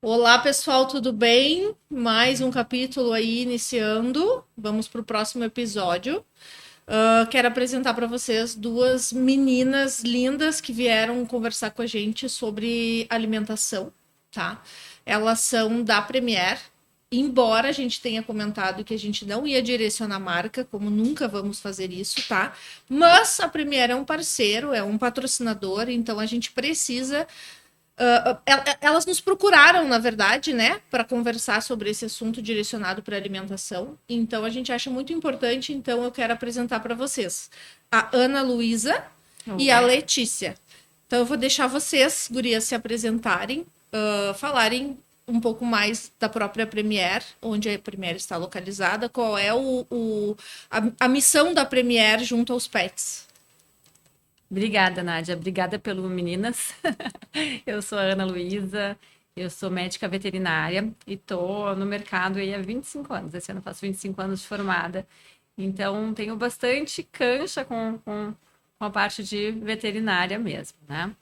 Olá, pessoal, tudo bem? Mais um capítulo aí iniciando. Vamos para o próximo episódio. Quero apresentar para vocês duas meninas lindas que vieram conversar com a gente sobre alimentação, tá? Elas são da Premier. Embora a gente tenha comentado que a gente não ia direcionar a marca, como nunca vamos fazer isso, tá? Mas a Premier é um parceiro, é um patrocinador, então a gente precisa elas nos procuraram, na verdade, né, para conversar sobre esse assunto direcionado para alimentação. Então, a gente acha muito importante. Então, eu quero apresentar para vocês a Ana Luísa e a Olá. Letícia. Então, eu vou deixar vocês, gurias, se apresentarem, falarem um pouco mais da própria Premier, onde a Premier está localizada, qual é a missão da Premier junto aos pets. Obrigada, Nádia. Obrigada pelo Meninas. Eu sou a Ana Luísa, eu sou médica veterinária e estou no mercado aí há 25 anos. Esse ano eu faço 25 anos de formada. Então, tenho bastante cancha com a parte de veterinária mesmo, né?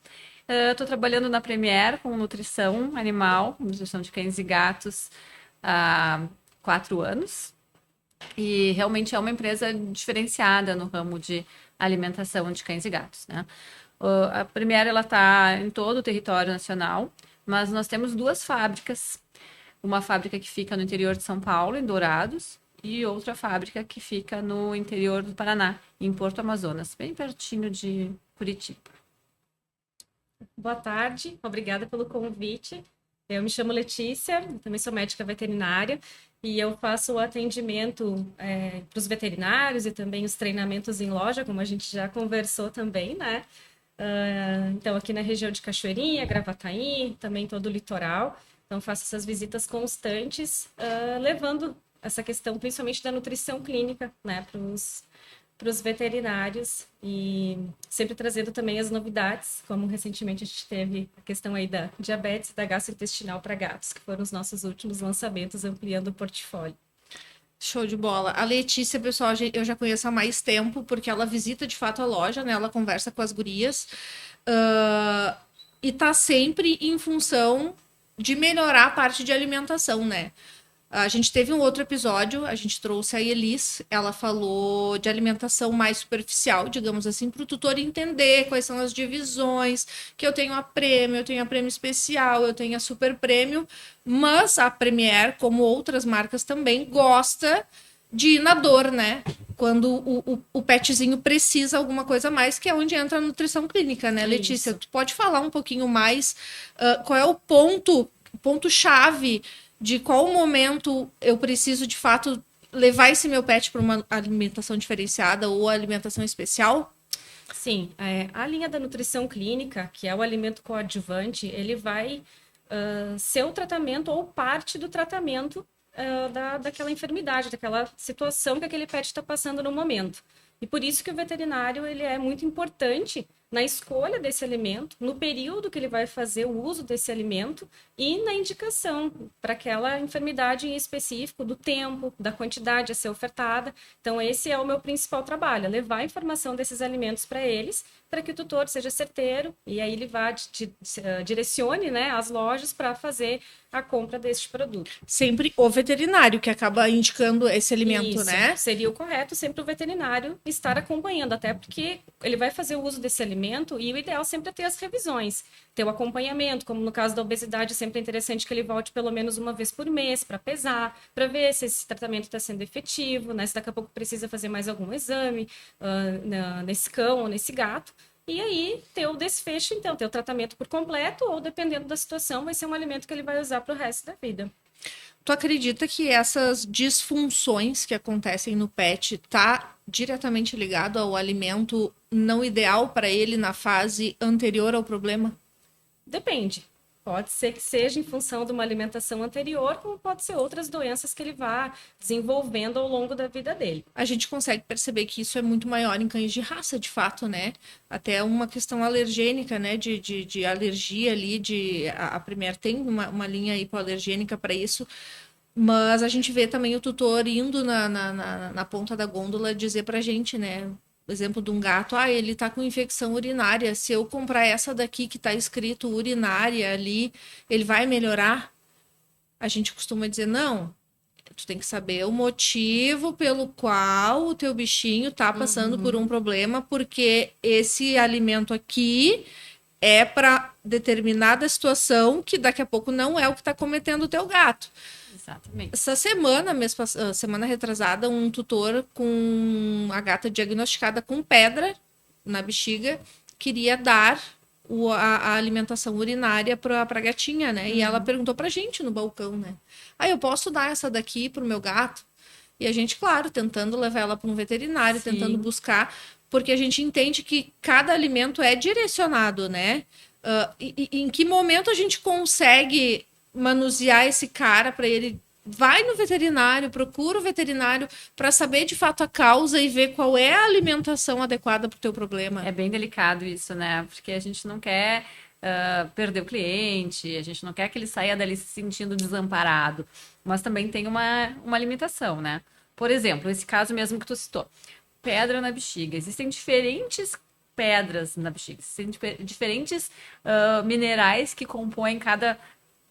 Estou trabalhando na Premier com nutrição animal, nutrição de cães e gatos há 4 anos. E realmente é uma empresa diferenciada no ramo de alimentação de cães e gatos, né? A Premier ela está em todo o território nacional, mas nós temos duas fábricas. Uma fábrica que fica no interior de São Paulo, em Dourados, e outra fábrica que fica no interior do Paraná, em Porto Amazonas, bem pertinho de Curitiba. Boa tarde, obrigada pelo convite. Eu me chamo Letícia, também sou médica veterinária e eu faço o atendimento para os veterinários e também os treinamentos em loja, como a gente já conversou também, né? Então, aqui na região de Cachoeirinha, Gravataí, também todo o litoral. Então, faço essas visitas constantes, levando essa questão principalmente da nutrição clínica, né, para os veterinários e sempre trazendo também as novidades, como recentemente a gente teve a questão aí da diabetes e da gastrointestinal para gatos, que foram os nossos últimos lançamentos, ampliando o portfólio. Show de bola. A Letícia, pessoal, eu já conheço há mais tempo, porque ela visita de fato a loja, né? Ela conversa com as gurias. ah, e tá sempre em função de melhorar a parte de alimentação, né? A gente teve um outro episódio, a gente trouxe a Elis, ela falou de alimentação mais superficial, digamos assim, para o tutor entender quais são as divisões, que eu tenho a prêmio especial, eu tenho a super prêmio, mas a Premier, como outras marcas também, gosta de ir na dor, né? Quando o petzinho precisa alguma coisa a mais, que é onde entra a nutrição clínica, né, Letícia? Isso. Tu pode falar um pouquinho mais qual é o ponto-chave de qual momento eu preciso, de fato, levar esse meu pet para uma alimentação diferenciada ou alimentação especial? Sim, a linha da nutrição clínica, que é o alimento coadjuvante, ele vai ser o tratamento ou parte do tratamento daquela enfermidade, daquela situação que aquele pet está passando no momento. E por isso que o veterinário ele é muito importante na escolha desse alimento, no período que ele vai fazer o uso desse alimento e na indicação para aquela enfermidade em específico, do tempo, da quantidade a ser ofertada. Então, esse é o meu principal trabalho, é levar a informação desses alimentos para eles, para que o tutor seja certeiro e aí ele vá direcione, né, as lojas para fazer a compra deste produto. Sempre o veterinário que acaba indicando esse alimento, Isso, né? seria o correto sempre o veterinário estar acompanhando, até porque ele vai fazer o uso desse alimento e o ideal sempre é ter as revisões, ter o acompanhamento, como no caso da obesidade, sempre é interessante que ele volte pelo menos uma vez por mês para pesar, para ver se esse tratamento está sendo efetivo, né? Se daqui a pouco precisa fazer mais algum exame nesse cão ou nesse gato. E aí, ter o desfecho, então, ter o tratamento por completo, ou dependendo da situação, vai ser um alimento que ele vai usar para o resto da vida. Tu acredita que essas disfunções que acontecem no pet tá diretamente ligado ao alimento não ideal para ele na fase anterior ao problema? Depende. Pode ser que seja em função de uma alimentação anterior, como pode ser outras doenças que ele vá desenvolvendo ao longo da vida dele. A gente consegue perceber que isso é muito maior em cães de raça, de fato, né? Até uma questão alergênica, né? De alergia ali, a Premier tem uma linha hipoalergênica para isso, mas a gente vê também o tutor indo na ponta da gôndola dizer pra gente, né? Exemplo de um gato, ele tá com infecção urinária. Se eu comprar essa daqui que tá escrito urinária ali, ele vai melhorar? a gente costuma dizer, não, tu tem que saber o motivo pelo qual o teu bichinho tá passando por um problema, porque esse alimento aqui é para determinada situação que daqui a pouco não é o que está cometendo o teu gato. Exatamente. Essa semana, semana retrasada, um tutor com a gata diagnosticada com pedra na bexiga queria dar a alimentação urinária para a gatinha, né? E ela perguntou pra gente no balcão, né? Eu posso dar essa daqui pro meu gato? E a gente, claro, tentando levar ela para um veterinário, Sim. tentando buscar, porque a gente entende que cada alimento é direcionado, né? E em que momento a gente consegue manusear esse cara para ele vai no veterinário, procura o veterinário para saber de fato a causa e ver qual é a alimentação adequada para o teu problema. É bem delicado isso, né? Porque a gente não quer perder o cliente, a gente não quer que ele saia dali se sentindo desamparado, mas também tem uma limitação, né? Por exemplo, esse caso mesmo que tu citou, pedra na bexiga. Existem diferentes pedras na bexiga, existem diferentes minerais que compõem cada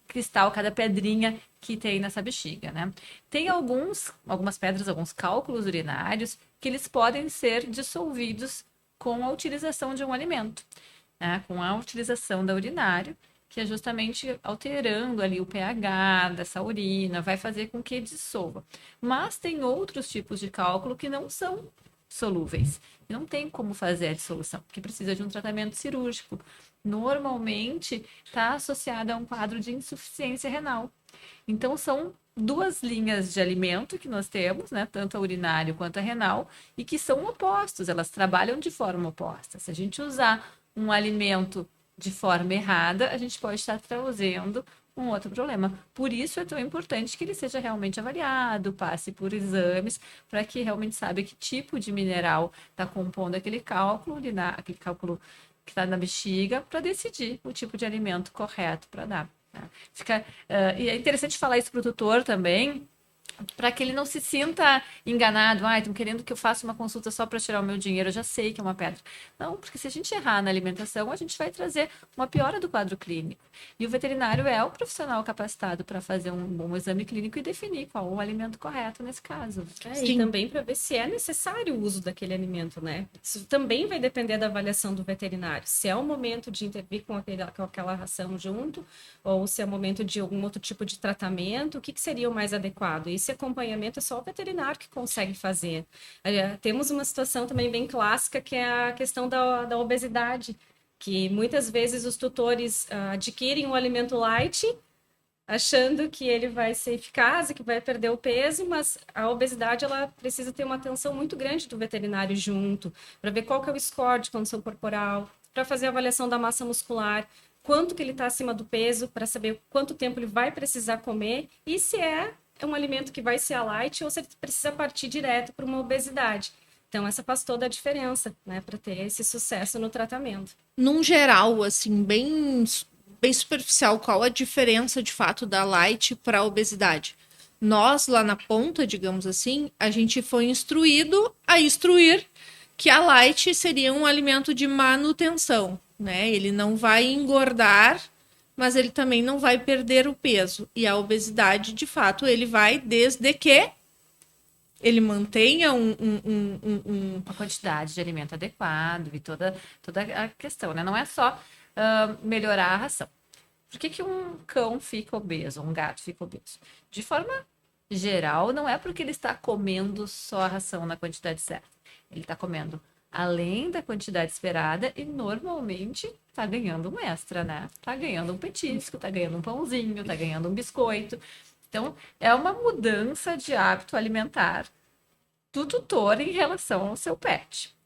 cristal, cada pedrinha que tem nessa bexiga, né? Tem algumas pedras, alguns cálculos urinários que eles podem ser dissolvidos com a utilização de um alimento, né? Com a utilização da urinário, que é justamente alterando ali o pH dessa urina, vai fazer com que dissolva. Mas tem outros tipos de cálculo que não são solúveis. Não tem como fazer a dissolução, porque precisa de um tratamento cirúrgico. Normalmente está associada a um quadro de insuficiência renal. Então, são duas linhas de alimento que nós temos, né? Tanto a urinário quanto a renal, e que são opostos, elas trabalham de forma oposta. Se a gente usar um alimento de forma errada, a gente pode estar trazendo um outro problema. Por isso é tão importante que ele seja realmente avaliado, passe por exames, para que realmente saiba que tipo de mineral está compondo aquele cálculo que está na bexiga, para decidir o tipo de alimento correto para dar. Né? E é interessante falar isso para o tutor também, para que ele não se sinta enganado. Estão querendo que eu faça uma consulta só para tirar o meu dinheiro, eu já sei que é uma pedra. Não, porque se a gente errar na alimentação, a gente vai trazer uma piora do quadro clínico. E o veterinário é o profissional capacitado para fazer um bom exame clínico e definir qual o alimento correto nesse caso. E também para ver se é necessário o uso daquele alimento, né? Isso também vai depender da avaliação do veterinário. Se é o momento de intervir com aquela ração junto, ou se é o momento de algum outro tipo de tratamento, o que seria o mais adequado? Esse acompanhamento é só o veterinário que consegue fazer. Temos uma situação também bem clássica, que é a questão da obesidade, que muitas vezes os tutores adquirem um alimento light, achando que ele vai ser eficaz e que vai perder o peso, mas a obesidade ela precisa ter uma atenção muito grande do veterinário junto, para ver qual que é o score de condição corporal, para fazer a avaliação da massa muscular, quanto que ele está acima do peso, para saber quanto tempo ele vai precisar comer e se é um alimento que vai ser a light ou se ele precisa partir direto para uma obesidade. Então, essa faz toda a diferença, né, para ter esse sucesso no tratamento. Num geral, assim, bem superficial, qual a diferença, de fato, da light para a obesidade? Nós, lá na ponta, digamos assim, a gente foi instruído a instruir que a light seria um alimento de manutenção, né? Ele não vai engordar, mas ele também não vai perder o peso. E a obesidade, de fato, ele vai desde que ele mantenha uma quantidade de alimento adequado e toda a questão, né? Não é só melhorar a ração. Por que um cão fica obeso, um gato fica obeso? De forma geral, não é porque ele está comendo só a ração na quantidade certa. Ele está comendo além da quantidade esperada e normalmente está ganhando um extra, né? Está ganhando um petisco, está ganhando um pãozinho, está ganhando um biscoito. Então, é uma mudança de hábito alimentar do tutor em relação ao seu pet.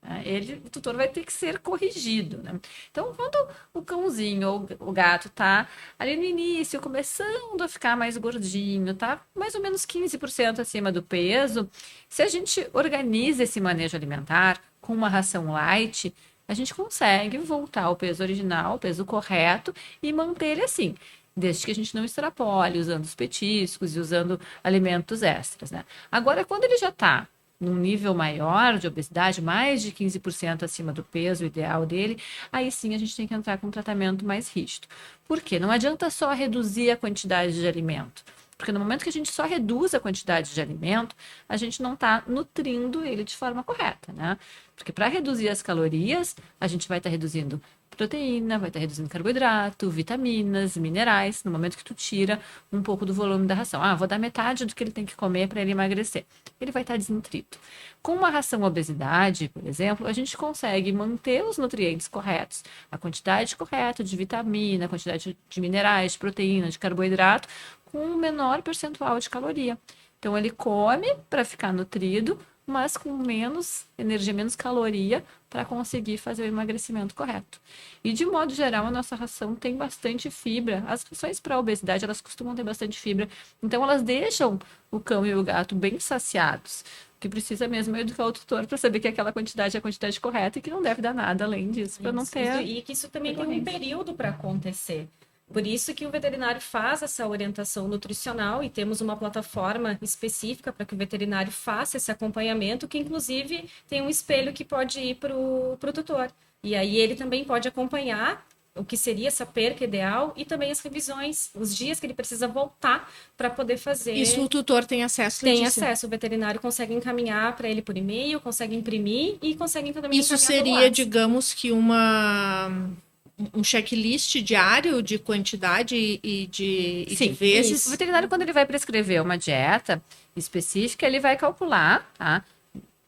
O tutor vai ter que ser corrigido, né? Então, quando o cãozinho ou o gato tá ali no início, começando a ficar mais gordinho, tá mais ou menos 15% acima do peso, se a gente organiza esse manejo alimentar com uma ração light, a gente consegue voltar ao peso original, ao peso correto e manter ele assim, desde que a gente não extrapole, usando os petiscos e usando alimentos extras, né? Agora, quando ele já está num nível maior de obesidade, mais de 15% acima do peso ideal dele, aí sim a gente tem que entrar com um tratamento mais rígido. Por quê? Não adianta só reduzir a quantidade de alimento, Porque no momento que a gente só reduz a quantidade de alimento, a gente não está nutrindo ele de forma correta, né? Porque para reduzir as calorias, a gente vai estar reduzindo proteína, vai estar reduzindo carboidrato, vitaminas, minerais, no momento que tu tira um pouco do volume da ração. Vou dar metade do que ele tem que comer para ele emagrecer. Ele vai estar desnutrido. Com uma ração obesidade, por exemplo, a gente consegue manter os nutrientes corretos, a quantidade correta de vitamina, a quantidade de minerais, de proteína, de carboidrato, com um menor percentual de caloria. Então, ele come para ficar nutrido, mas com menos energia, menos caloria para conseguir fazer o emagrecimento correto. E de modo geral, a nossa ração tem bastante fibra. As rações para obesidade, elas costumam ter bastante fibra. Então, elas deixam o cão e o gato bem saciados. O que precisa mesmo é educar o tutor para saber que aquela quantidade é a quantidade correta e que não deve dar nada além disso, para não ter... E que isso também tem um período para acontecer. Por isso que o veterinário faz essa orientação nutricional e temos uma plataforma específica para que o veterinário faça esse acompanhamento, que inclusive tem um espelho que pode ir para o tutor. E aí ele também pode acompanhar o que seria essa perca ideal e também as revisões, os dias que ele precisa voltar para poder fazer. Isso o tutor tem acesso? Tem acesso, o veterinário consegue encaminhar para ele por e-mail, consegue imprimir e consegue também Isso seria, digamos que um checklist diário de quantidade e de vezes. Isso. O veterinário, quando ele vai prescrever uma dieta específica, ele vai calcular, tá?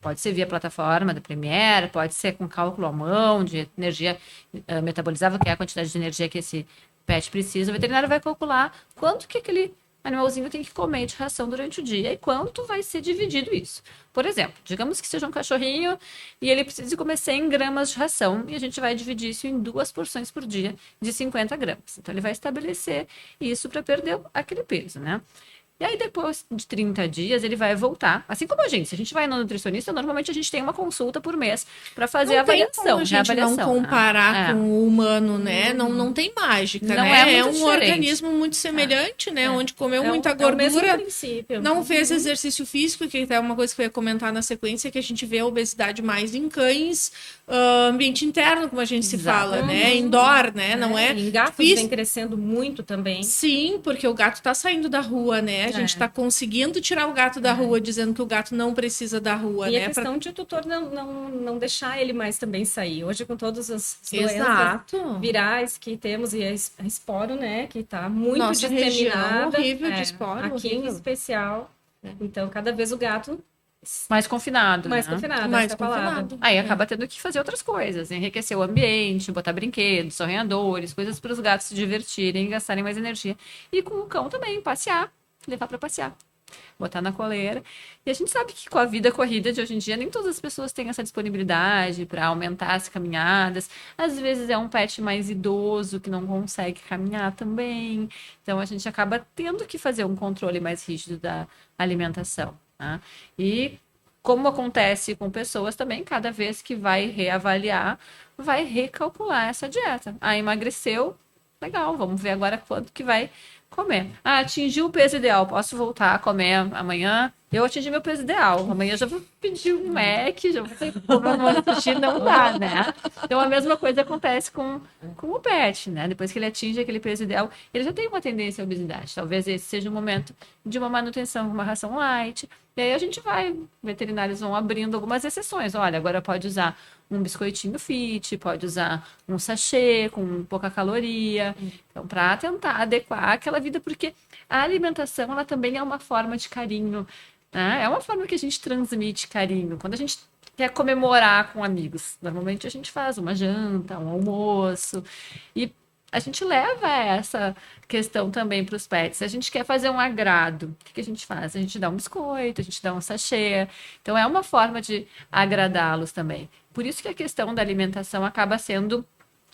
Pode ser via plataforma da Premier, pode ser com cálculo à mão de energia metabolizável, que é a quantidade de energia que esse pet precisa. O veterinário vai calcular quanto que aquele animalzinho tem que comer de ração durante o dia e quanto vai ser dividido isso. Por exemplo, digamos que seja um cachorrinho e ele precise comer 100 gramas de ração e a gente vai dividir isso em 2 porções por dia de 50 gramas. Então, ele vai estabelecer isso para perder aquele peso, né? E aí, depois de 30 dias, ele vai voltar. Assim como a gente, se a gente vai no nutricionista, normalmente a gente tem uma consulta por mês para fazer a avaliação. Não tem como a gente não comparar com o humano, né? Não tem mágica, não né? É um diferente. Organismo muito semelhante, né? Onde comeu muita gordura, é o mesmo princípio. Não fez exercício físico, que é uma coisa que eu ia comentar na sequência, que a gente vê a obesidade mais em cães, ambiente interno, como a gente se fala, né? Indoor, né? Não é? Em gatos vem crescendo muito também. Sim, porque o gato tá saindo da rua, né? A gente tá conseguindo tirar o gato da rua, dizendo que o gato não precisa da rua, e né? a questão de o tutor não deixar ele mais também sair. Hoje, com todas as Exato. doenças virais que temos, e a esporo, né? Que tá muito Nossa disseminada. Horrível de esporo. Aqui horrível. em especial. Então, cada vez o gato mais confinado, mais né? confinado, Mais palavra. confinado. Aí acaba tendo que fazer outras coisas, enriquecer o ambiente, botar brinquedos, sorrenhadores, coisas para os gatos se divertirem e gastarem mais energia. E com o cão também, passear, levar para passear, botar na coleira. E a gente sabe que com a vida corrida de hoje em dia, nem todas as pessoas têm essa disponibilidade para aumentar as caminhadas. Às vezes é um pet mais idoso que não consegue caminhar também. Então a gente acaba tendo que fazer um controle mais rígido da alimentação. Tá? E como acontece com pessoas também, cada vez que vai reavaliar, vai recalcular essa dieta. Emagreceu, legal, vamos ver agora quanto que vai comer. Atingiu o peso ideal, posso voltar a comer amanhã? Eu atingi meu peso ideal, amanhã eu já vou pedir um Mac, já vou ter que comer no assistir, não dá, né? Então a mesma coisa acontece com o pet, né? Depois que ele atinge aquele peso ideal, ele já tem uma tendência à obesidade. Talvez esse seja o momento de uma manutenção com uma ração light. E aí a gente vai, veterinários vão abrindo algumas exceções. Olha, agora pode usar um biscoitinho fit, pode usar um sachê com pouca caloria. Então, para tentar adequar aquela vida, porque a alimentação, ela também é uma forma de carinho, né? É uma forma que a gente transmite carinho. Quando a gente quer comemorar com amigos, normalmente a gente faz uma janta, um almoço, e a gente leva essa questão também para os pets. Se a gente quer fazer um agrado, o que a gente faz? A gente dá um biscoito, a gente dá um sachê. Então, é uma forma de agradá-los também. Por isso que a questão da alimentação acaba sendo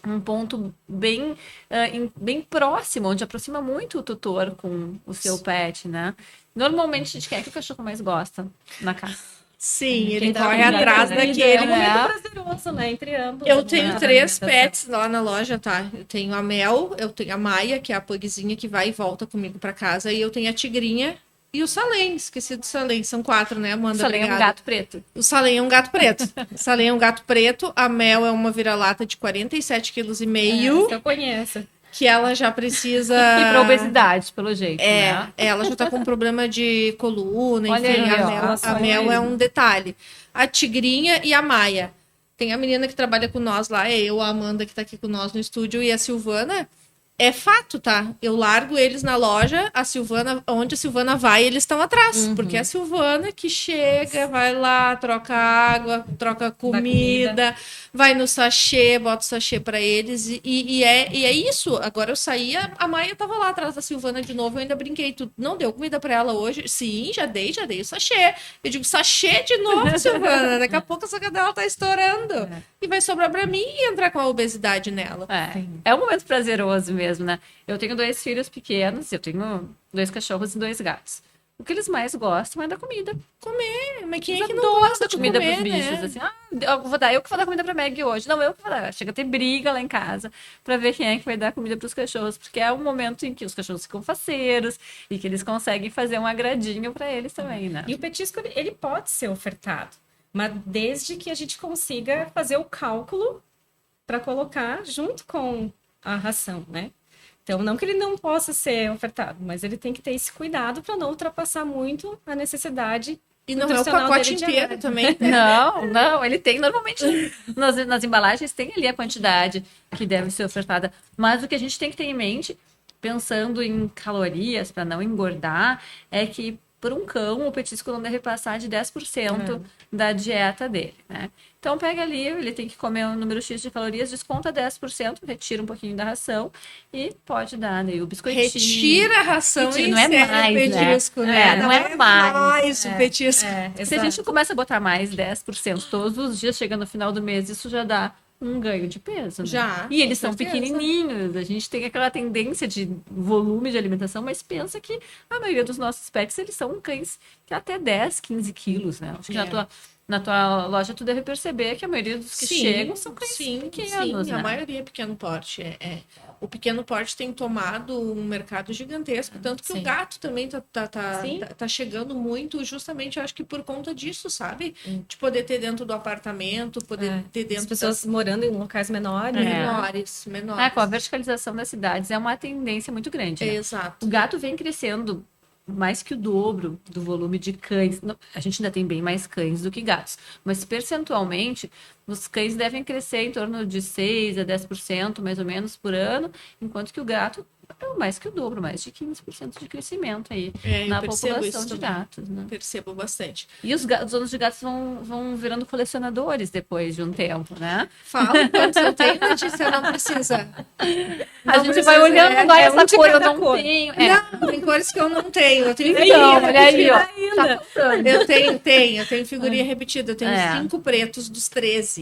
um ponto bem próximo, onde aproxima muito o tutor com o seu pet, né? Normalmente, a gente quer que o cachorro mais gosta na casa. Sim, ele corre atrás daquele. É muito prazeroso, né? Entre ambos. Eu tenho 3 pets lá na loja, tá? Eu tenho a Mel, eu tenho a Maia, que é a pugzinha que vai e volta comigo pra casa, e eu tenho a Tigrinha e o Salem. Esqueci do Salem, são 4, né, Amanda? O Salem é um gato preto. O Salem é um gato preto. O Salem é um gato preto, a Mel é uma vira-lata de 47,5 kg. Eu conheço. que ela já precisa... E para obesidade, pelo jeito, É, né? ela já tá com problema de coluna, Olha enfim, aí, ó. a Mel é um detalhe. A Tigrinha e a Maia. Tem a menina que trabalha com nós lá, é eu, a Amanda, que tá aqui com nós no estúdio, e a Silvana. É fato, tá? Eu largo eles na loja, a Silvana, onde a Silvana vai, eles estão atrás. Porque é a Silvana que chega, vai lá, troca água, troca comida, vai no sachê, bota o sachê pra eles. E é isso. Agora eu saí, a Maia tava lá atrás da Silvana de novo, eu ainda brinquei. Tu não deu comida pra ela hoje? Sim, já dei o sachê. Eu digo, sachê de novo, Silvana. Daqui a pouco essa cadela tá estourando. E vai sobrar pra mim e entrar com a obesidade nela. É um momento prazeroso mesmo, né? Eu tenho 2 filhos pequenos, eu tenho 2 cachorros e 2 gatos. O que eles mais gostam é da comida. Mas quem é que Eles não adoram gosta dar de comida comer, pros bichos, né? assim. Eu que vou dar comida pra Meg hoje. Não, eu que vou dar. Chega a ter briga lá em casa pra ver quem é que vai dar comida pros cachorros, porque é um momento em que os cachorros ficam faceiros e que eles conseguem fazer um agradinho pra eles também, né? E o petisco, ele pode ser ofertado, mas desde que a gente consiga fazer o cálculo para colocar junto com a ração, né? Então, não que ele não possa ser ofertado, mas ele tem que ter esse cuidado para não ultrapassar muito a necessidade E não é o nutricional pacote dele inteiro diário. também. Não, ele tem normalmente nas embalagens tem ali a quantidade que deve ser ofertada, mas o que a gente tem que ter em mente, pensando em calorias para não engordar, é que por um cão o petisco não deve passar de 10% da dieta dele, né? Então pega ali, ele tem que comer um número X de calorias, desconta 10%, retira um pouquinho da ração e pode dar daí o biscoitinho. Retira a ração Retira, e não é encerra mais, o petisco, né? não é mais. O petisco. Se a gente começa a botar mais 10% todos os dias, chega no final do mês, isso já dá um ganho de peso, né? Já, E eles com são certeza. pequenininhos, a gente tem aquela tendência de volume de alimentação, mas pensa que a maioria dos nossos pets, eles são cães que até 10, 15 quilos, né? Acho que na tua loja tu deve perceber que a maioria dos que chegam são cães pequenos, sim, né? a maioria é pequeno porte. O pequeno porte tem tomado um mercado gigantesco, tanto que o gato também tá chegando muito, justamente, eu acho que por conta disso, sabe? De poder ter dentro do apartamento, poder ter dentro As pessoas morando em locais menores. menores. Com a verticalização das cidades é uma tendência muito grande, né? Exato. O gato vem crescendo mais que o dobro do volume de cães. A gente ainda tem bem mais cães do que gatos, mas percentualmente os cães devem crescer em torno de 6 a 10% mais ou menos por ano, enquanto que o gato é mais que o dobro, mais de 15% de crescimento aí na população de gatos, né? Percebo bastante. E os donos de gatos vão virando colecionadores depois de um tempo, né? Fala quantos eu tenho, Letícia, não precisa. A gente vai olhando, essa cor eu não tenho. Não, tem cores que eu não tenho. Eu tenho Então, olha aí, ó. Ainda. Eu tenho figurinha repetida. Eu tenho 5 pretos dos 13.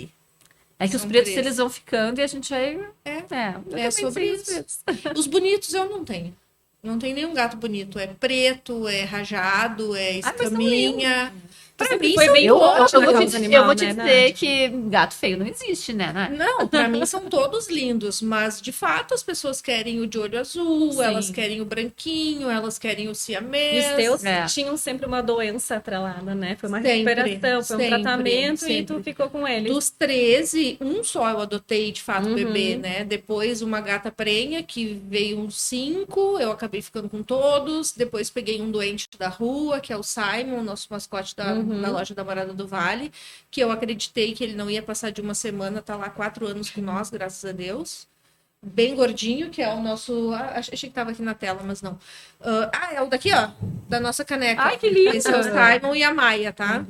É que os São pretos, 13. eles vão ficando e a gente vai... eu também sobre sei isso. pretos. Os bonitos eu não tenho. Não tem nenhum gato bonito. É preto, é rajado, é escaminha. Pra mim foi são bem Eu todos. forte na vou causa te animal, dizer né, que gato feio não existe, né? Não, pra mim são todos lindos, mas de fato as pessoas querem o de olho azul, Sim. elas querem o branquinho, elas querem o E siamês. os teus É. tinham sempre uma doença atrelada, né? Foi uma Sempre, recuperação, foi um sempre, tratamento e sempre. tu ficou com eles. Dos 13, um só eu adotei de fato bebê, né? Depois uma gata prenha, que veio uns 5, eu acabei ficando com todos. Depois peguei um doente da rua, que é o Simon, nosso mascote da loja da Morada do Vale, que eu acreditei que ele não ia passar de uma semana, tá lá 4 anos com nós, graças a Deus. Bem gordinho, que é o nosso... achei que tava aqui na tela, mas não. É o daqui, ó, da nossa caneca. Ai, que lindo! Esse é o Simon e a Maia, tá?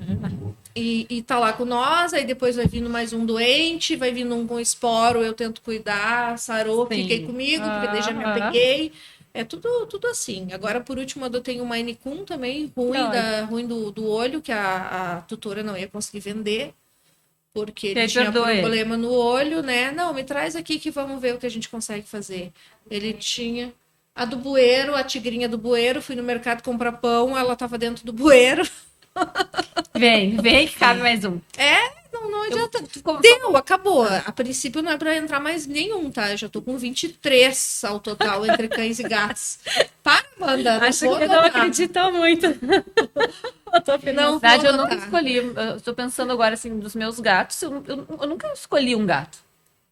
E tá lá com nós, aí depois vai vindo mais um doente, vai vindo um com esporo, eu tento cuidar, sarou, Sim. fiquei comigo, porque daí já me apeguei. É tudo assim. Agora, por último, eu adotei uma Maine Coon também, ruim do olho, que a tutora não ia conseguir vender, porque ele tinha problema no olho, né? Não, me traz aqui que vamos ver o que a gente consegue fazer. Ele tinha a do bueiro, a tigrinha do bueiro, fui no mercado comprar pão, ela tava dentro do bueiro. Vem que cabe mais um. Não adianta. Deu, acabou. A princípio não é pra entrar mais nenhum, tá? Eu já tô com 23 ao total entre cães e gatos. Para, Amanda. Acho que não acredita muito. Não, Na verdade, eu nunca escolhi. Eu tô pensando agora, assim, dos meus gatos. Eu nunca escolhi um gato.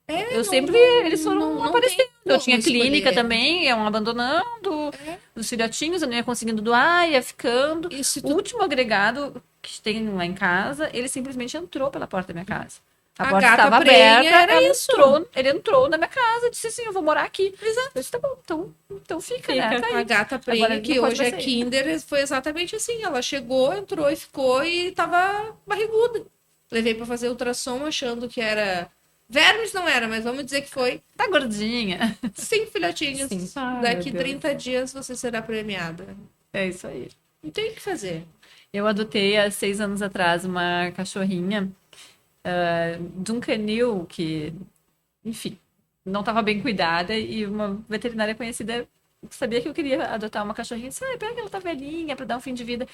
Eles foram aparecendo. Eu tinha clínica também, iam abandonando. Os filhotinhos eu não ia conseguindo doar, ia ficando. O último agregado que tem lá em casa, ele simplesmente entrou pela porta da minha casa. A porta estava aberta, ele entrou na minha casa, disse assim, eu vou morar aqui. Exato. Eu disse, tá bom, então fica, né? Tá aí. A gata prenha, que hoje é Kinder, foi exatamente assim. Ela chegou, entrou e ficou e tava barriguda. Levei pra fazer ultrassom achando que era... Vermes não era, mas vamos dizer que foi. Tá gordinha. 5 filhotinhos. Sim. Daqui 30 dias você será premiada. É isso aí. Não tem o que fazer. Eu adotei há 6 anos atrás uma cachorrinha de um canil que, enfim, não estava bem cuidada e uma veterinária conhecida sabia que eu queria adotar uma cachorrinha. Disse, pega, ela tá velhinha para dar um fim de vida.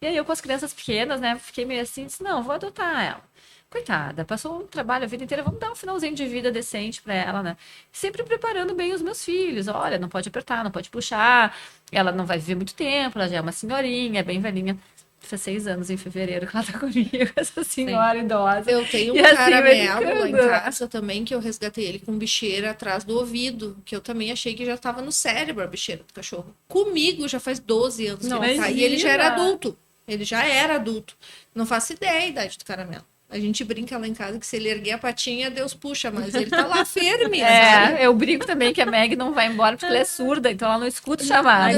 E aí eu com as crianças pequenas, né, fiquei meio assim, disse, não, vou adotar ela. Coitada, passou um trabalho a vida inteira, vamos dar um finalzinho de vida decente para ela, né? Sempre preparando bem os meus filhos. Olha, não pode apertar, não pode puxar, ela não vai viver muito tempo, ela já é uma senhorinha, bem velhinha. Faz 6 anos em fevereiro que ela tá comigo, essa senhora idosa. Eu tenho um E assim, caramelo lá em casa também, que eu resgatei ele com bicheira atrás do ouvido, que eu também achei que já tava no cérebro a bicheira do cachorro. Comigo já faz 12 anos que ele tá, e ele já era adulto. Ele já era adulto. Não faço ideia a idade do caramelo. A gente brinca lá em casa que se ele erguer a patinha, Deus puxa, mas ele tá lá firme. Sabe? Eu brinco também que a Meg não vai embora porque ela é surda, então ela não escuta o chamado.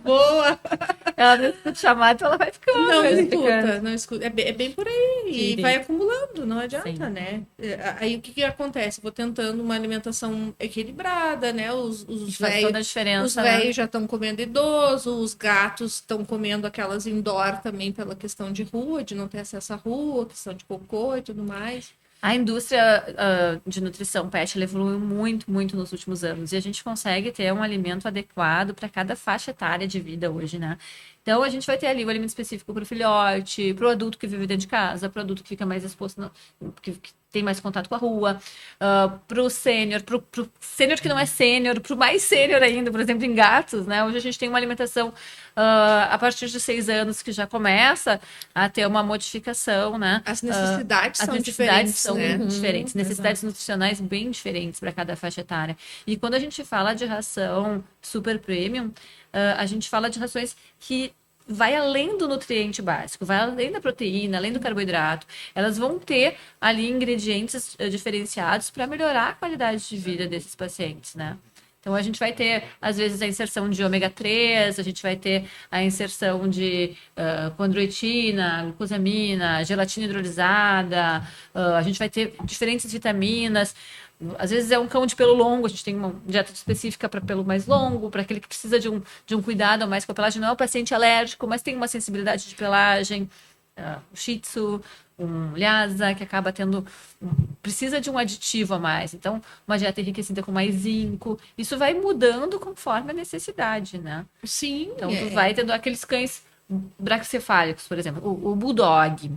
Boa! Ela não escuta o chamado, então ela vai ficando. Não escuta. É bem por aí. E vai acumulando, não adianta, né? Aí o que acontece? Vou tentando uma alimentação equilibrada, né? Os velhos já estão comendo idoso, os gatos estão comendo aquelas indoor também pela questão de rua, de não ter acesso à rua, questão de cocô e tudo mais. A indústria de nutrição pet ela evoluiu muito, muito nos últimos anos e a gente consegue ter um alimento adequado para cada faixa etária de vida hoje, né? Então, a gente vai ter ali o alimento específico para o filhote, para o adulto que vive dentro de casa, para o adulto que fica mais exposto, que tem mais contato com a rua, para o sênior, para o sênior que não é sênior, para o mais sênior ainda, por exemplo, em gatos, né? Hoje a gente tem uma alimentação a partir de 6 anos que já começa a ter uma modificação, né? As necessidades são diferentes, né? Diferentes, necessidades nutricionais bem diferentes para cada faixa etária. E quando a gente fala de ração super premium, a gente fala de rações que vai além do nutriente básico, vai além da proteína, além do carboidrato. Elas vão ter ali ingredientes diferenciados para melhorar a qualidade de vida desses pacientes, né? Então, a gente vai ter, às vezes, a inserção de ômega 3, a gente vai ter a inserção de condroitina, glucosamina, gelatina hidrolisada, a gente vai ter diferentes vitaminas. Às vezes é um cão de pelo longo, a gente tem uma dieta específica para pelo mais longo, para aquele que precisa de um cuidado mais com a pelagem. Não é um paciente alérgico, mas tem uma sensibilidade de pelagem. O Shih Tzu, um Lhasa, que acaba tendo... Precisa de um aditivo a mais. Então, uma dieta enriquecida com mais zinco. Isso vai mudando conforme a necessidade, né? Sim. Então, tu vai tendo aqueles cães braquicefálicos, por exemplo. O Bulldog,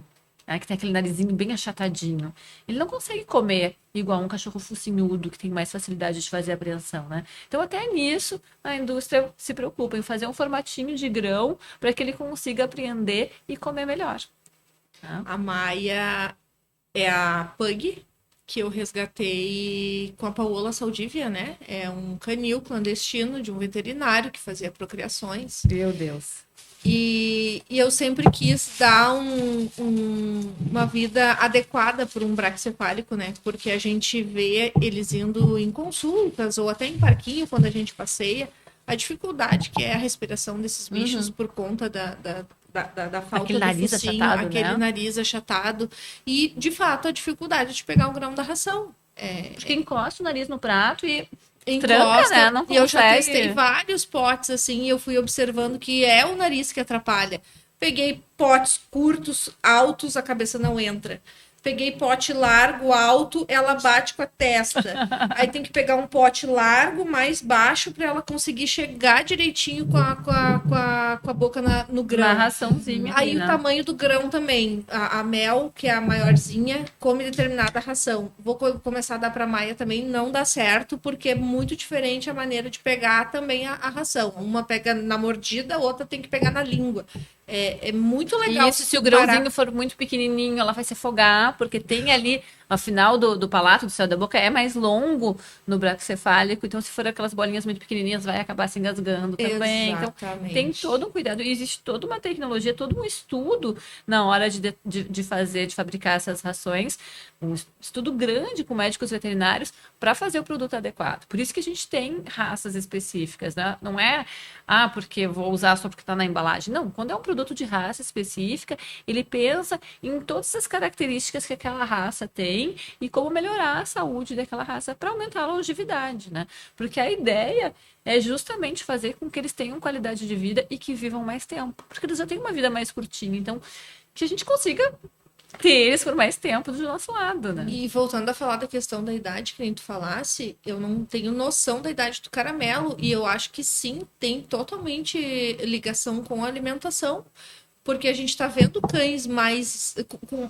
né, que tem aquele narizinho bem achatadinho. Ele não consegue comer igual um cachorro focinhudo, que tem mais facilidade de fazer apreensão, né? Então, até nisso, a indústria se preocupa em fazer um formatinho de grão para que ele consiga apreender e comer melhor. Tá? A Maia é a Pug, que eu resgatei com a Paola Saldívia, né? É um canil clandestino de um veterinário que fazia procriações. Meu Deus. E eu sempre quis dar uma vida adequada para um braquicefálico, né? Porque a gente vê eles indo em consultas ou até em parquinho, quando a gente passeia, a dificuldade que é a respiração desses bichos por conta da falta aquele do nariz focinho, achatado, aquele né? nariz achatado. E, de fato, a dificuldade de pegar o grão da ração. Porque encosta o nariz no prato e... Encosta, tranca, né? Não consegue. E eu já testei vários potes, assim, e eu fui observando que é o nariz que atrapalha. Peguei potes curtos, altos, a cabeça não entra. Peguei pote largo, alto, ela bate com a testa. Aí tem que pegar um pote largo, mais baixo, para ela conseguir chegar direitinho com a boca no grão. Na raçãozinha. Aí né? O tamanho do grão também. A Mel, que é a maiorzinha, come determinada ração. Vou começar a dar para Maia também, não dá certo, porque é muito diferente a maneira de pegar também a ração. Uma pega na mordida, a outra tem que pegar na língua. É muito legal. E isso, se o grãozinho for muito pequenininho, ela vai se afogar, porque tem ali, afinal do palato, do céu da boca, é mais longo no braquicefálico, então se for aquelas bolinhas muito pequenininhas, vai acabar se engasgando também. Então, tem todo um cuidado, e existe toda uma tecnologia, todo um estudo na hora de fabricar essas rações, um estudo grande com médicos veterinários para fazer o produto adequado. Por isso que a gente tem raças específicas, né? Não é, porque eu vou usar só porque está na embalagem. Não, quando é um produto de raça específica, ele pensa em todas as características que aquela raça tem e como melhorar a saúde daquela raça para aumentar a longevidade, né? Porque a ideia é justamente fazer com que eles tenham qualidade de vida e que vivam mais tempo, porque eles já têm uma vida mais curtinha. Então, que a gente consiga ter eles por mais tempo do nosso lado, né? E voltando a falar da questão da idade que nem tu falasse, eu não tenho noção da idade do caramelo, e eu acho que sim, tem totalmente ligação com a alimentação, porque a gente tá vendo cães mais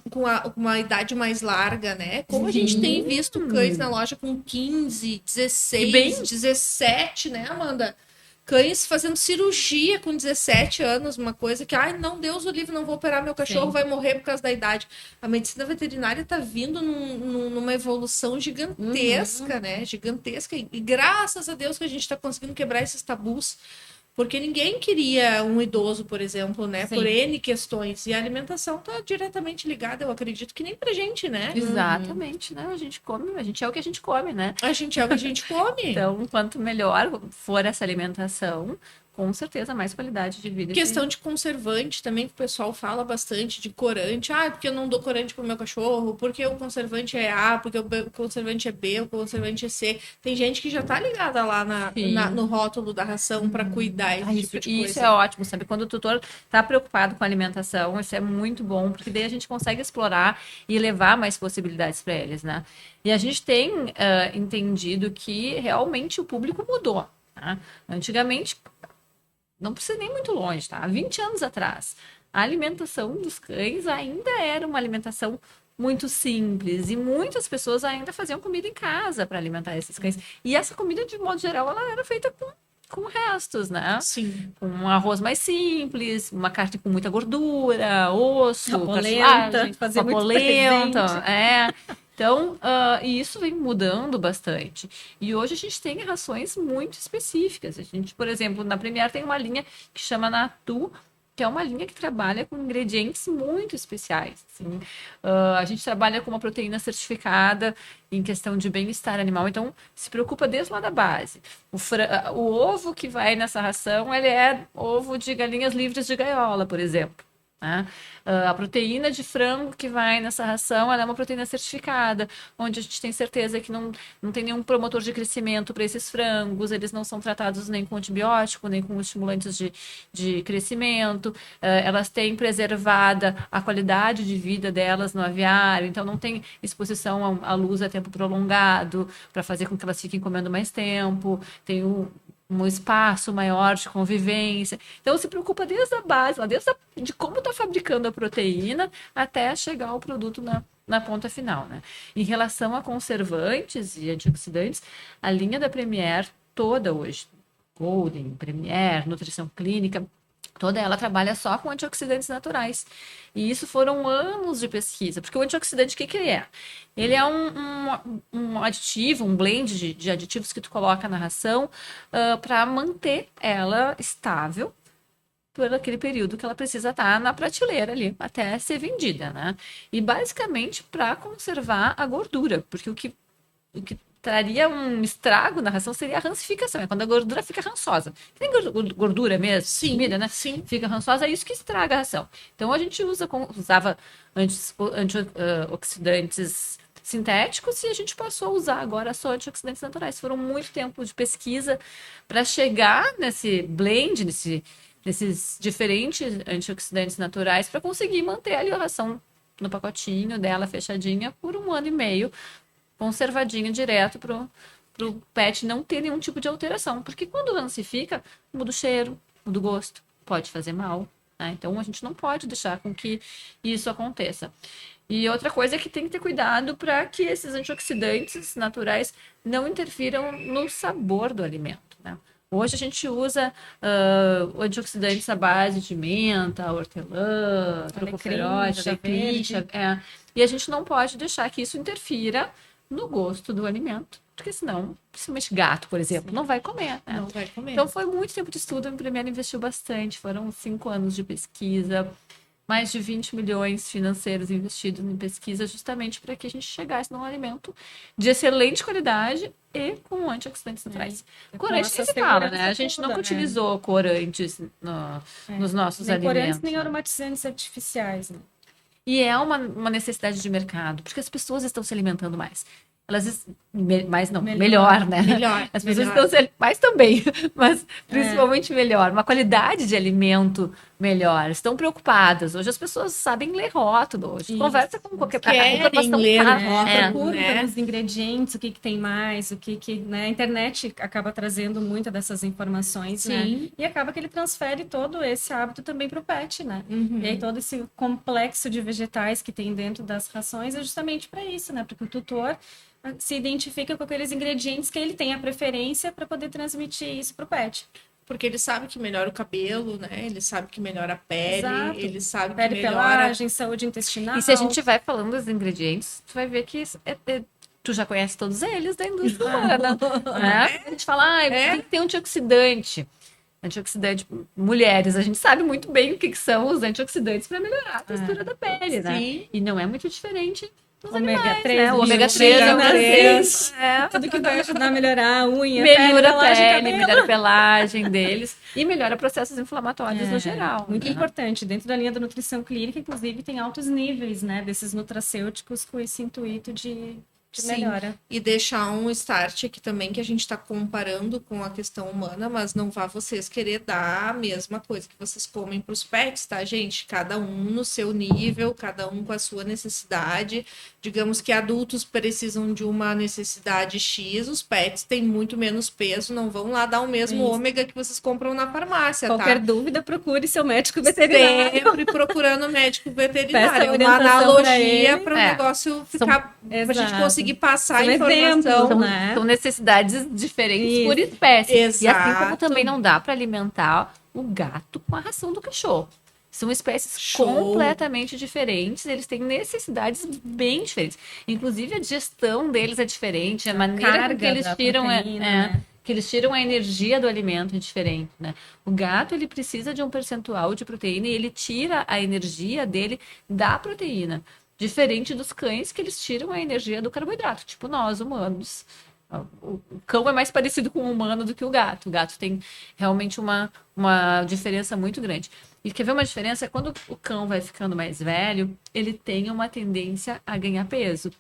com uma idade mais larga, né? Como a gente tem visto cães na loja com 15, 16, 17, né, Amanda? Cães fazendo cirurgia com 17 anos, uma coisa que, ai, não, Deus o livre, não vou operar meu cachorro, vai morrer por causa da idade. A medicina veterinária está vindo numa evolução gigantesca, né? Gigantesca. E graças a Deus que a gente está conseguindo quebrar esses tabus. Porque ninguém queria um idoso, por exemplo, né? Sim. Por N questões. E a alimentação está diretamente ligada, eu acredito, que nem pra gente, né? Exatamente, né? A gente come, a gente é o que a gente come, né? A gente é o que a gente come. Então, quanto melhor for essa alimentação, com certeza mais qualidade de vida. Questão de conservante também, que o pessoal fala bastante, de corante. Porque eu não dou corante pro meu cachorro, porque o conservante é A, porque o conservante é B, o conservante é C. Tem gente que já tá ligada lá no rótulo da ração para cuidar esse tipo de coisa. Isso é ótimo, sabe? Quando o tutor tá preocupado com a alimentação, isso é muito bom, porque daí a gente consegue explorar e levar mais possibilidades para eles, né? E a gente tem entendido que realmente o público mudou, tá? Antigamente, não precisa nem muito longe, tá? Há 20 anos atrás, a alimentação dos cães ainda era uma alimentação muito simples e muitas pessoas ainda faziam comida em casa para alimentar esses cães. E essa comida, de modo geral, ela era feita com restos, né? Sim. Com um arroz mais simples, uma carne com muita gordura, osso, polenta, fazer muito polenta, Então, e isso vem mudando bastante. E hoje a gente tem rações muito específicas. A gente, por exemplo, na Premier tem uma linha que chama Natu, que é uma linha que trabalha com ingredientes muito especiais. Assim. A gente trabalha com uma proteína certificada em questão de bem-estar animal, então se preocupa desde lá da base. O ovo que vai nessa ração, ele é ovo de galinhas livres de gaiola, por exemplo. Né? A proteína de frango que vai nessa ração, ela é uma proteína certificada, onde a gente tem certeza que não tem nenhum promotor de crescimento para esses frangos, eles não são tratados nem com antibiótico, nem com estimulantes de crescimento, elas têm preservada a qualidade de vida delas no aviário, então não tem exposição à luz a tempo prolongado, para fazer com que elas fiquem comendo mais tempo, tem um espaço maior de convivência. Então, se preocupa desde a base, de como está fabricando a proteína, até chegar ao produto na ponta final, né? Em relação a conservantes e antioxidantes, a linha da Premier toda hoje, Golden, Premier, Nutrição Clínica, toda ela trabalha só com antioxidantes naturais. E isso foram anos de pesquisa. Porque o antioxidante, o que ele é? Ele é um aditivo, um blend de aditivos que tu coloca na ração para manter ela estável por aquele período que ela precisa estar na prateleira ali, até ser vendida, né? E basicamente para conservar a gordura. Porque o que traria um estrago na ração seria a rancificação, é quando a gordura fica rançosa. Tem gordura mesmo? Sim, comida, né? Sim. Fica rançosa, é isso que estraga a ração. Então a gente usava antioxidantes sintéticos e a gente passou a usar agora só antioxidantes naturais. Foram muito tempo de pesquisa para chegar nesse blend, nesses diferentes antioxidantes naturais para conseguir manter ali a ração no pacotinho dela fechadinha por 1 ano e meio, conservadinho direto pro pet não ter nenhum tipo de alteração. Porque quando rancifica, muda o cheiro, muda o gosto, pode fazer mal. Né? Então a gente não pode deixar com que isso aconteça. E outra coisa é que tem que ter cuidado para que esses antioxidantes naturais não interfiram no sabor do alimento. Né? Hoje a gente usa antioxidantes à base de menta, hortelã, tocoferol, alecrim, e a gente não pode deixar que isso interfira no gosto do alimento, porque senão, principalmente gato, por exemplo, não vai comer, né? Não vai comer. Então foi muito tempo de estudo, a Primeira investiu bastante, foram 5 anos de pesquisa, mais de 20 milhões financeiros investidos em pesquisa, justamente para que a gente chegasse num alimento de excelente qualidade e com antioxidantes naturais. Corante nem se fala, né? A gente nunca utilizou corantes nos nossos nem alimentos. Corantes, nem aromatizantes artificiais, né? E é uma necessidade de mercado, porque as pessoas estão se alimentando mais. Melhor, né? Melhor, As pessoas estão se mais também, mas principalmente melhor. Uma qualidade de alimento melhor. Estão preocupadas. Hoje as pessoas sabem ler rótulo. Hoje conversa com qualquer querem ler rótulo, né? Os ingredientes, o que tem mais, né? A internet acaba trazendo muitas dessas informações, né? E acaba que ele transfere todo esse hábito também para o pet, né? E aí todo esse complexo de vegetais que tem dentro das rações é justamente para isso, né? Porque o tutor se identifica com aqueles ingredientes que ele tem a preferência para poder transmitir isso para o pet. Porque ele sabe que melhora o cabelo, né? Ele sabe que melhora a pele, Exato. Ele sabe pele, que melhora... pelagem, saúde intestinal. E se a gente vai falando dos ingredientes, tu vai ver que tu já conhece todos eles da indústria humana, né? A gente fala, tem que ter antioxidante. Antioxidante, mulheres, a gente sabe muito bem o que são os antioxidantes para melhorar a textura da pele, né? E não é muito diferente dos ômega 3, né? O ômega 3, ômega 3, tudo que vai ajudar a melhorar a unha, melhora a pele, melhora a pelagem deles e melhora processos inflamatórios no geral. Muito importante. Dentro da linha da nutrição clínica, inclusive, tem altos níveis, né, desses nutracêuticos com esse intuito de melhora. E deixar um start aqui também, que a gente está comparando com a questão humana, mas não vá vocês querer dar a mesma coisa que vocês comem para os pets, tá, gente? Cada um no seu nível, cada um com a sua necessidade. Digamos que adultos precisam de uma necessidade X, os pets têm muito menos peso, não vão lá dar o mesmo ômega que vocês compram na farmácia, Qualquer dúvida, procure seu médico veterinário. Sempre procurando médico veterinário. Uma analogia para o negócio ficar... Para a gente conseguir passar a informação. São necessidades diferentes por espécie. Exato. E assim como também não dá para alimentar o gato com a ração do cachorro. São espécies completamente diferentes, eles têm necessidades bem diferentes. Inclusive, a digestão deles é diferente, a maneira que eles tiram que eles tiram a energia do alimento é diferente, né? O gato, ele precisa de um percentual de proteína e ele tira a energia dele da proteína. Diferente dos cães, que eles tiram a energia do carboidrato, tipo nós, humanos. O cão é mais parecido com o humano do que o gato. O gato tem realmente uma diferença muito grande. E quer ver uma diferença? Quando o cão vai ficando mais velho, ele tem uma tendência a ganhar peso.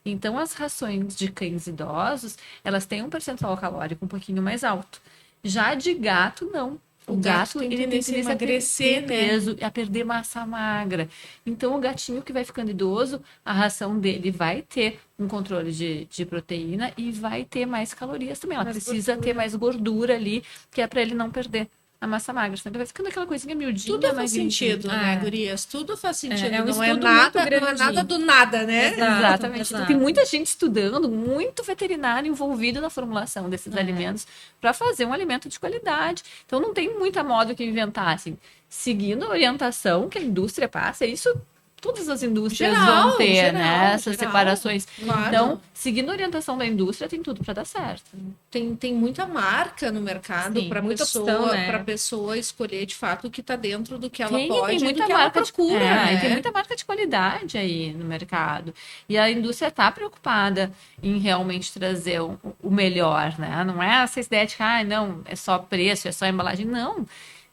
Então, as rações de cães idosos, elas têm um percentual calórico um pouquinho mais alto. Já de gato, não. O gato ele tem tendência a emagrecer, peso, a perder massa magra. Então, o gatinho que vai ficando idoso, a ração dele vai ter um controle de proteína e vai ter mais calorias também. Ela precisa ter mais gordura ali, que é para ele não perder a massa magra. Senão ele vai ficando aquela coisinha miudinha. Tudo faz sentido, né, gurias? Tudo faz sentido. Não é nada do nada, né? Exatamente. Então, tem muita gente estudando, muito veterinário envolvido na formulação desses alimentos para fazer um alimento de qualidade. Então, não tem muita moda que inventar, assim. Seguindo a orientação que a indústria passa, isso todas as indústrias vão ter, né? Essas separações. Claro. Então, seguindo a orientação da indústria, tem tudo para dar certo. Tem muita marca no mercado para pessoa, opção, pessoa escolher de fato o que está dentro do que ela pode tem muita e do que marca ela procura. E tem muita marca de qualidade aí no mercado. E a indústria está preocupada em realmente trazer o melhor, né? Não é essa ideia de que, não, é só preço, é só embalagem. Não.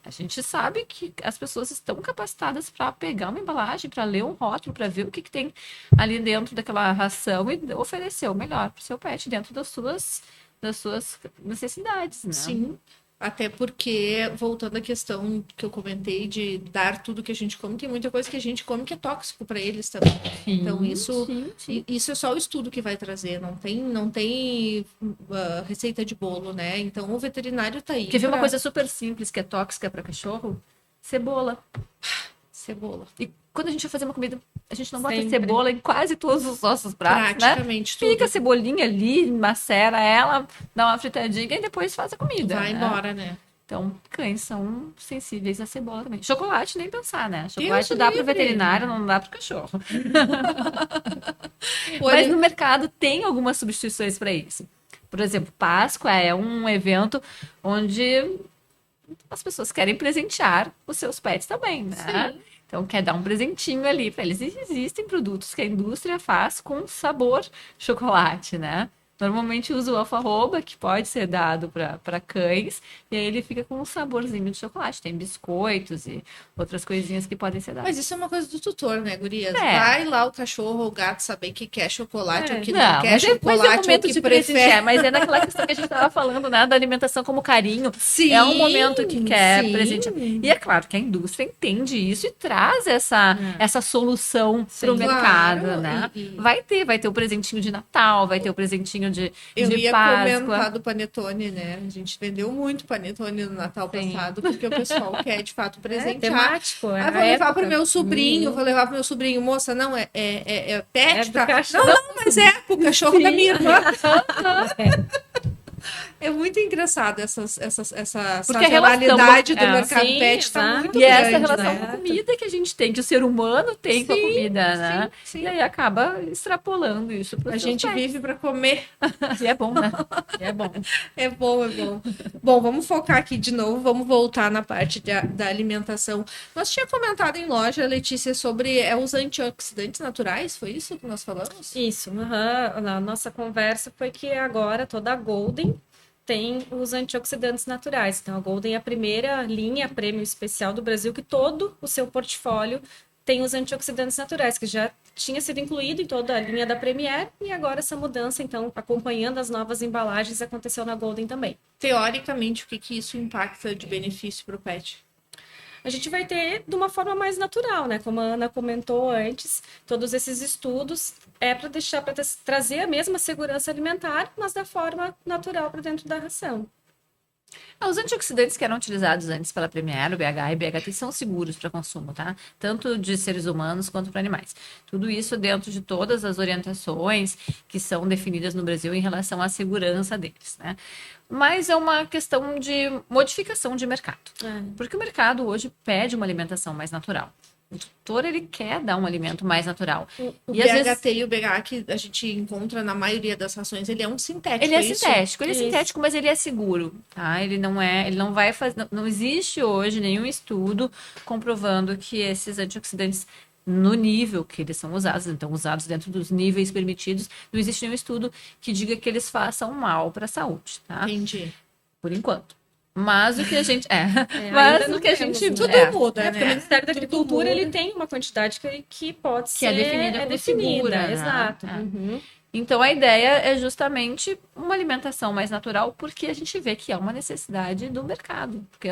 A gente sabe que as pessoas estão capacitadas para pegar uma embalagem, para ler um rótulo, para ver o que tem ali dentro daquela ração e oferecer o melhor para o seu pet dentro das suas necessidades, né? Sim. Até porque, voltando à questão que eu comentei de dar tudo que a gente come, tem muita coisa que a gente come que é tóxico para eles também. Então, isso é só o estudo que vai trazer, não tem receita de bolo, né? Então, o veterinário tá aí. Quer ver uma coisa super simples que é tóxica para cachorro? Cebola. cebola. E quando a gente vai fazer uma comida, a gente não bota Sempre. cebola em quase todos os nossos pratos, né? Praticamente tudo. Fica a cebolinha ali, macera ela, dá uma fritadinha e depois faz a comida. Vai né? embora, né? Então, cães são sensíveis à cebola também. Chocolate, nem pensar, né? Chocolate Deus dá pro livre. veterinário, não dá pro cachorro. Por Mas e- no mercado tem algumas substituições para isso. Por exemplo, Páscoa é um evento onde as pessoas querem presentear os seus pets também, né? Sim. Então, quer dar um presentinho ali para eles. E existem produtos que a indústria faz com sabor chocolate, né? Normalmente usa o alfarroba, que pode ser dado para cães, e aí ele fica com um saborzinho de chocolate. Tem biscoitos e outras coisinhas que podem ser dadas. Mas isso é uma coisa do tutor, né, gurias? É. Vai lá o cachorro ou o gato saber que quer chocolate ou que não, Não, quer mas é o chocolate ou momento que de prefere. presentear, mas é naquela questão que a gente estava falando, né, da alimentação como carinho. Sim, É um momento que quer sim. presentear. E é claro que a indústria entende isso e traz essa solução para o Sim, mercado, claro. né? E- Vai ter o presentinho de Natal, vai ter o presentinho de Eu ia Páscoa. comentar do panetone, né? A gente vendeu muito panetone no Natal Sim. passado, porque o pessoal quer de fato É presentear. temático, é Ah, a vou levar época. pro meu sobrinho, vou levar pro meu sobrinho. Moça, não, é pet, É do tá? cachorro. Não, mas é pro cachorro da minha irmã. É muito engraçado essa Porque a relação- sazonalidade do é, mercado sim, pet tá exato. muito E essa grande, relação né? com a comida que a gente tem, que o ser humano tem com a Sim, comida, né? sim. E aí acaba extrapolando isso para A gente vive para comer. E é bom, né? É bom. É bom, é bom. Bom, vamos focar aqui de novo, vamos voltar na parte da alimentação. Nós tinha comentado em loja, Letícia, sobre os antioxidantes naturais, foi isso que nós falamos? Isso, aham. A nossa conversa foi que agora toda a Golden tem os antioxidantes naturais. Então, a Golden é a primeira linha prêmio especial do Brasil que todo o seu portfólio tem os antioxidantes naturais, que já tinha sido incluído em toda a linha da Premier, e agora essa mudança, então, acompanhando as novas embalagens, aconteceu na Golden também. Teoricamente, o que isso impacta de benefício para o pet? A gente vai ter de uma forma mais natural, né? Como a Ana comentou antes, todos esses estudos é para deixar, para trazer a mesma segurança alimentar, mas da forma natural para dentro da ração. Os antioxidantes que eram utilizados antes pela Premier, o BH e BHT, são seguros para consumo, tá? Tanto de seres humanos quanto para animais. Tudo isso dentro de todas as orientações que são definidas no Brasil em relação à segurança deles, né? Mas é uma questão de modificação de mercado. Porque o mercado hoje pede uma alimentação mais natural. O tutor, ele quer dar um alimento mais natural. O E às BHT vezes- e o BH que a gente encontra na maioria das rações, ele é um sintético, Ele é isso? sintético, ele é Isso. sintético, mas ele é seguro, tá? Ele não vai fazer, não existe hoje nenhum estudo comprovando que esses antioxidantes no nível que eles são usados, então usados dentro dos níveis permitidos, não existe nenhum estudo que diga que eles façam mal para a saúde, tá? Entendi. Por enquanto. Mas o que a gente ainda mas não o que a temos, gente Tudo é, muda, Porque o né? Ministério da Tudo Agricultura muda. ele tem uma quantidade que pode Que ser é definida como segura, né? exato. É. Uhum. Então, a ideia é justamente uma alimentação mais natural, porque a gente vê que é uma necessidade do mercado, porque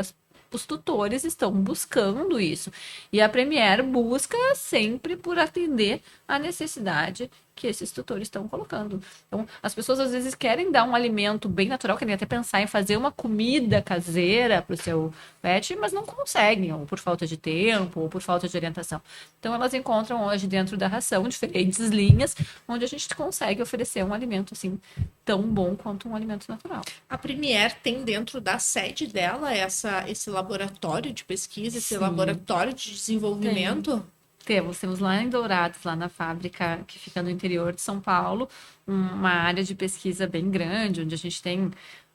os tutores estão buscando isso. E a Premier busca sempre por atender à necessidade que esses tutores estão colocando. Então, as pessoas às vezes querem dar um alimento bem natural, querem até pensar em fazer uma comida caseira para o seu pet, mas não conseguem, ou por falta de tempo, ou por falta de orientação. Então, elas encontram hoje dentro da ração diferentes linhas, onde a gente consegue oferecer um alimento assim tão bom quanto um alimento natural. A Premier tem dentro da sede dela esse laboratório de pesquisa, esse Sim. laboratório de desenvolvimento? Temos lá em Dourados, lá na fábrica que fica no interior de São Paulo, uma área de pesquisa bem grande, onde a gente tem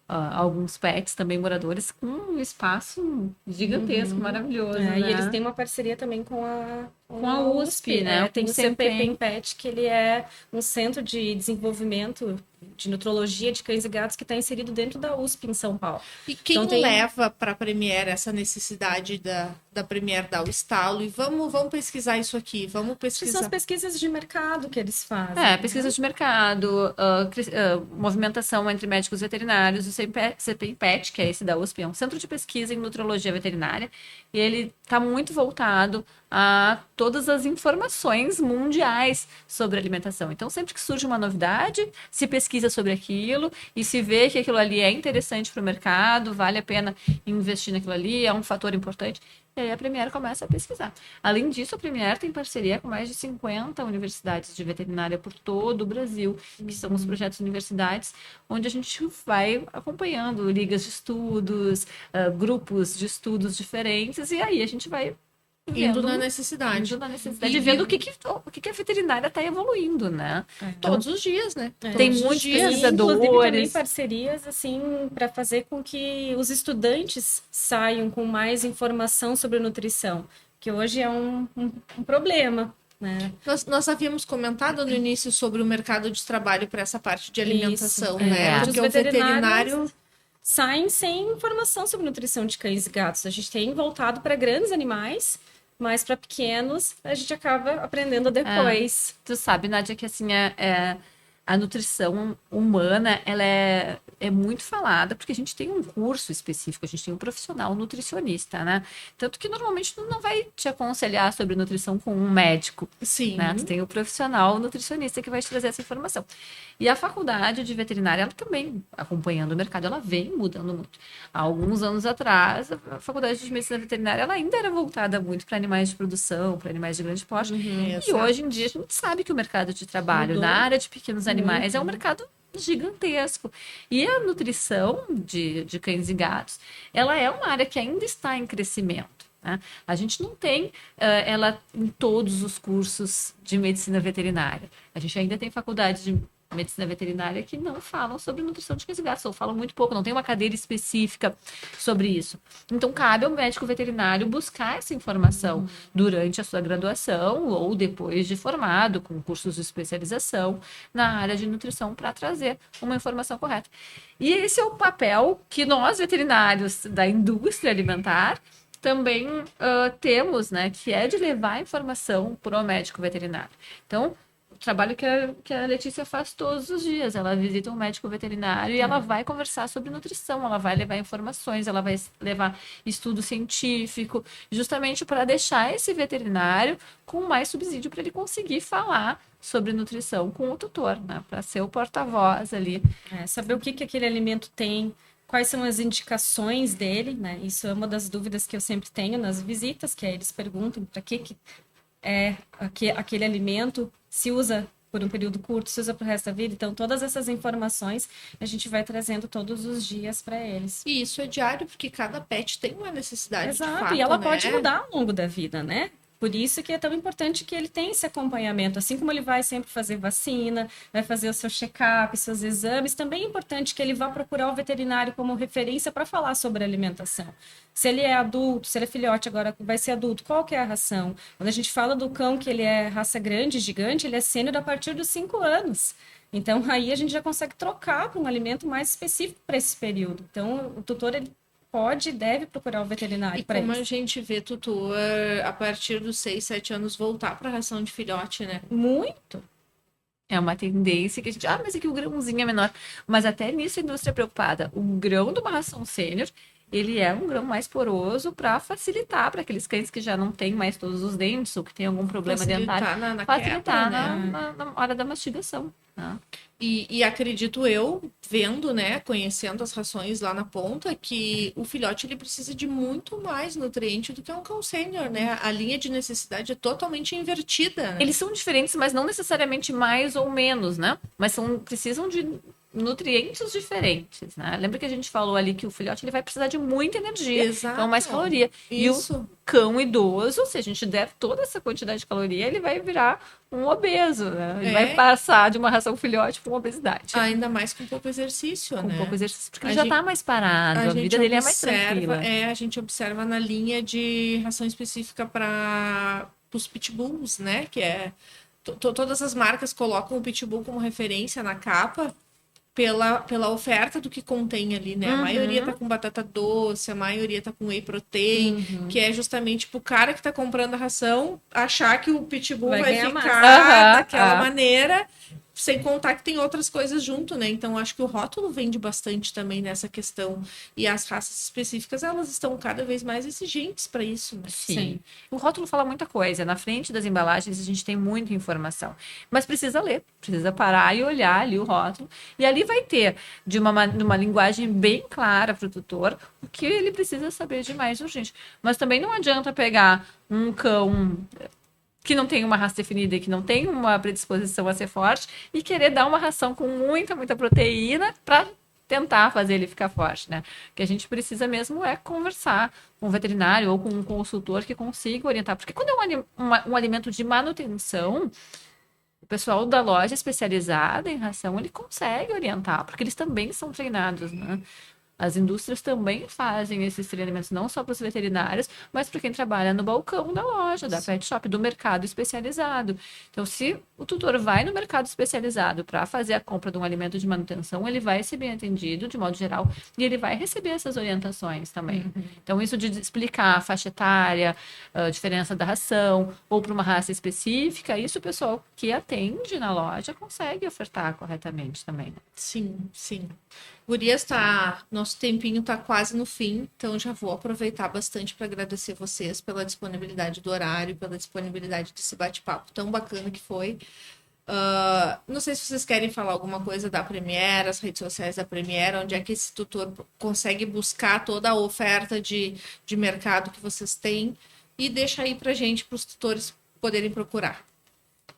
alguns pets também moradores com um espaço gigantesco, maravilhoso, né? E eles têm uma parceria também com a USP, né? Tem Com o o CPEM. CPEM Pet, que ele é um centro de desenvolvimento de nutrologia de cães e gatos que está inserido dentro da USP em São Paulo. E quem Então, tem- leva para a Premier essa necessidade da Premier dar o estalo? E vamos pesquisar isso aqui, vamos Que são as pesquisar. pesquisas de mercado que eles fazem. Pesquisa de mercado, movimentação entre médicos veterinários, o CPEM PET, que é esse da USP, é um centro de pesquisa em nutrologia veterinária, e ele está muito voltado a todas as informações mundiais sobre alimentação. Então, sempre que surge uma novidade, se pesquisa sobre aquilo e se vê que aquilo ali é interessante para o mercado, vale a pena investir naquilo ali, é um fator importante. E aí a Premier começa a pesquisar. Além disso, a Premier tem parceria com mais de 50 universidades de veterinária por todo o Brasil, que são os projetos universidades, onde a gente vai acompanhando ligas de estudos, grupos de estudos diferentes, e aí a gente vai Indo na necessidade. E vendo o que a veterinária está evoluindo, né? Todos os dias, né? Tem Todos os muitos dias. pesquisadores. Inclusive, também parcerias, assim, para fazer com que os estudantes saiam com mais informação sobre nutrição, que hoje é um problema, né? Nós havíamos comentado no início sobre o mercado de trabalho para essa parte de alimentação, né? Os Porque o veterinários veterinário saem sem informação sobre nutrição de cães e gatos. A gente tem voltado para grandes animais, mas para pequenos a gente acaba aprendendo depois. Tu sabe, Nádia, que assim, a nutrição humana, ela é muito falada, porque a gente tem um curso específico, a gente tem um profissional nutricionista, né? Tanto que normalmente tu não vai te aconselhar sobre nutrição com um médico. Sim. Né? Tu tem o profissional nutricionista que vai te trazer essa informação. E a faculdade de veterinária, ela também, acompanhando o mercado, ela vem mudando muito. Há alguns anos atrás, a faculdade de medicina veterinária, ela ainda era voltada muito para animais de produção, para animais de grande porte. E hoje em dia, a gente sabe que o mercado de trabalho na área de pequenos animais é um mercado gigantesco. E a nutrição de cães e gatos, ela é uma área que ainda está em crescimento. Né? A gente não tem ela em todos os cursos de medicina veterinária. A gente ainda tem faculdade de medicina veterinária que não falam sobre nutrição de cães e gatos, ou falam muito pouco, não tem uma cadeira específica sobre isso. Então, cabe ao médico veterinário buscar essa informação durante a sua graduação ou depois de formado, com cursos de especialização na área de nutrição, para trazer uma informação correta. E esse é o papel que nós, veterinários da indústria alimentar, também temos, né, que é de levar a informação para o médico veterinário. Então, trabalho que a Letícia faz todos os dias. Ela visita um médico veterinário e ela vai conversar sobre nutrição, ela vai levar informações, ela vai levar estudo científico, justamente para deixar esse veterinário com mais subsídio para ele conseguir falar sobre nutrição com o tutor, né? Para ser o porta-voz ali. Saber o que aquele alimento tem, quais são as indicações dele, né? Isso é uma das dúvidas que eu sempre tenho nas visitas, que aí eles perguntam para que é aquele alimento, se usa por um período curto, se usa para o resto da vida. Então, todas essas informações a gente vai trazendo todos os dias para eles. E isso é diário, porque cada pet tem uma necessidade. Exato, de fato, e ela né? pode mudar ao longo da vida, né? Por isso que é tão importante que ele tenha esse acompanhamento. Assim como ele vai sempre fazer vacina, vai fazer o seu check-up, seus exames, também é importante que ele vá procurar o veterinário como referência para falar sobre alimentação. Se ele é adulto, se ele é filhote, agora vai ser adulto, qual que é a ração? Quando a gente fala do cão que ele é raça grande, gigante, ele é sênior a partir dos 5 anos. Então, aí a gente já consegue trocar para um alimento mais específico para esse período. Então, o tutor, ele pode e deve procurar o veterinário para isso. E como a gente vê tutor a partir dos 6, 7 anos voltar para a ração de filhote, né? Muito. É uma tendência que a gente... mas aqui o grãozinho é menor. Mas até nisso a indústria é preocupada. O grão de uma ração sênior, ele é um grão mais poroso para facilitar para aqueles cães que já não têm mais todos os dentes ou que tem algum problema dentário. Facilitar na hora da mastigação. Né? E acredito eu, vendo, né, conhecendo as rações lá na ponta, que o filhote ele precisa de muito mais nutriente do que um cão sênior, né? A linha de necessidade é totalmente invertida. Né? Eles são diferentes, mas não necessariamente mais ou menos, né? Mas precisam de nutrientes diferentes, né? Lembra que a gente falou ali que o filhote ele vai precisar de muita energia, Exato. Então mais caloria. Isso. E o cão idoso, se a gente der toda essa quantidade de caloria, ele vai virar um obeso, né? Ele vai passar de uma ração filhote para uma obesidade. Ainda mais com pouco exercício, né? Com pouco exercício, porque ele já tá mais parado, a vida dele é mais tranquila. A gente observa na linha de ração específica para os pitbulls, né? Que é... Todas as marcas colocam o pitbull como referência na capa, pela oferta do que contém ali, né? A maioria tá com batata doce, a maioria tá com whey protein, que é justamente pro cara que tá comprando a ração achar que o pitbull vai ficar daquela maneira, sem contar que tem outras coisas junto, né? Então, acho que o rótulo vende bastante também nessa questão. E as raças específicas, elas estão cada vez mais exigentes para isso, né? Sim. O rótulo fala muita coisa. Na frente das embalagens a gente tem muita informação. Mas precisa ler, precisa parar e olhar ali o rótulo. E ali vai ter, de uma linguagem bem clara para o tutor, o que ele precisa saber de mais urgente. Mas também não adianta pegar um cão que não tem uma raça definida e que não tem uma predisposição a ser forte e querer dar uma ração com muita proteína para tentar fazer ele ficar forte, né? O que a gente precisa mesmo é conversar com um veterinário ou com um consultor que consiga orientar. Porque quando é um alimento de manutenção, o pessoal da loja especializada em ração, ele consegue orientar, porque eles também são treinados, né? As indústrias também fazem esses treinamentos, não só para os veterinários, mas para quem trabalha no balcão da loja, da pet shop, do mercado especializado. Então, se o tutor vai no mercado especializado para fazer a compra de um alimento de manutenção, ele vai ser bem atendido, de modo geral, e ele vai receber essas orientações também. Então, isso de explicar a faixa etária, a diferença da ração, ou para uma raça específica, isso o pessoal que atende na loja consegue ofertar corretamente também. Sim, sim. Gurias, nosso tempinho tá quase no fim, então já vou aproveitar bastante para agradecer vocês pela disponibilidade do horário, pela disponibilidade desse bate-papo tão bacana que foi. Não sei se vocês querem falar alguma coisa da Premier, as redes sociais da Premier, onde é que esse tutor consegue buscar toda a oferta de mercado que vocês têm e deixa aí pra gente, para os tutores poderem procurar.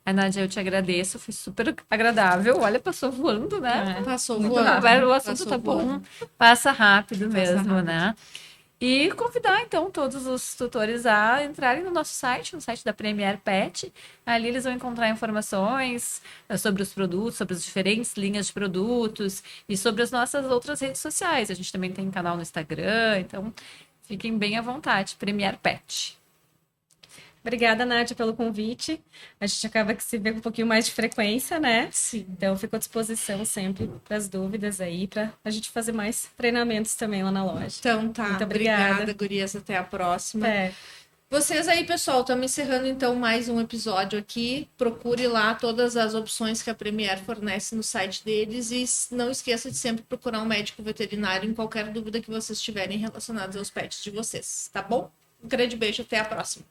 A Nádia, eu te agradeço, foi super agradável. Olha, passou voando, né? Passou Muito voando. rápido. O assunto Passou tá voando. bom, passa rápido mesmo, rápido. né? E convidar, então, todos os tutores a entrarem no nosso site, no site da Premier Pet. Ali eles vão encontrar informações sobre os produtos, sobre as diferentes linhas de produtos e sobre as nossas outras redes sociais. A gente também tem canal no Instagram, então fiquem bem à vontade. Premier Pet. Obrigada, Nádia, pelo convite. A gente acaba que se vê com um pouquinho mais de frequência, né? Sim. Então, fico à disposição sempre para as dúvidas aí, para a gente fazer mais treinamentos também lá na loja. Então tá. Muito Obrigada, obrigada. gurias. Até a próxima. É. Vocês aí, pessoal, estamos encerrando então mais um episódio aqui. Procure lá todas as opções que a Premier fornece no site deles e não esqueça de sempre procurar um médico veterinário em qualquer dúvida que vocês tiverem relacionadas aos pets de vocês, tá bom? Um grande beijo, até a próxima.